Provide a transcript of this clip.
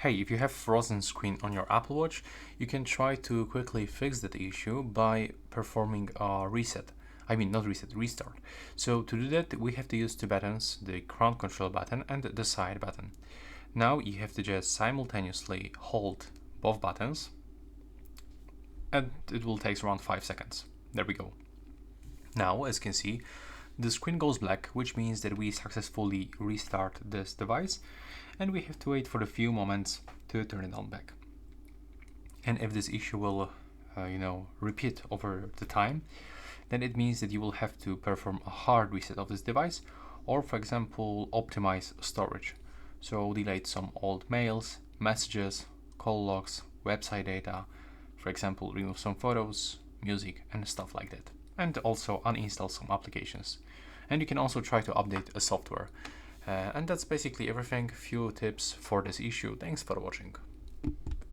Hey, if you have frozen screen on your Apple Watch, you can try to quickly fix that issue by performing a reset. I mean, not reset, restart. So to do that, we have to use two buttons, the crown control button and the side button. Now you have to just simultaneously hold both buttons, and it will take around 5 seconds. There we go. Now, as you can see, the screen goes black, which means that we successfully restart this device, and we have to wait for a few moments to turn it on back. And if this issue will, repeat over the time, then it means that you will have to perform a hard reset of this device, or for example, optimize storage. So delete some old mails, messages, call logs, website data, for example, remove some photos, music, and stuff like that. And also uninstall some applications. And you can also try to update a software. And that's basically everything. Few tips for this issue. Thanks for watching.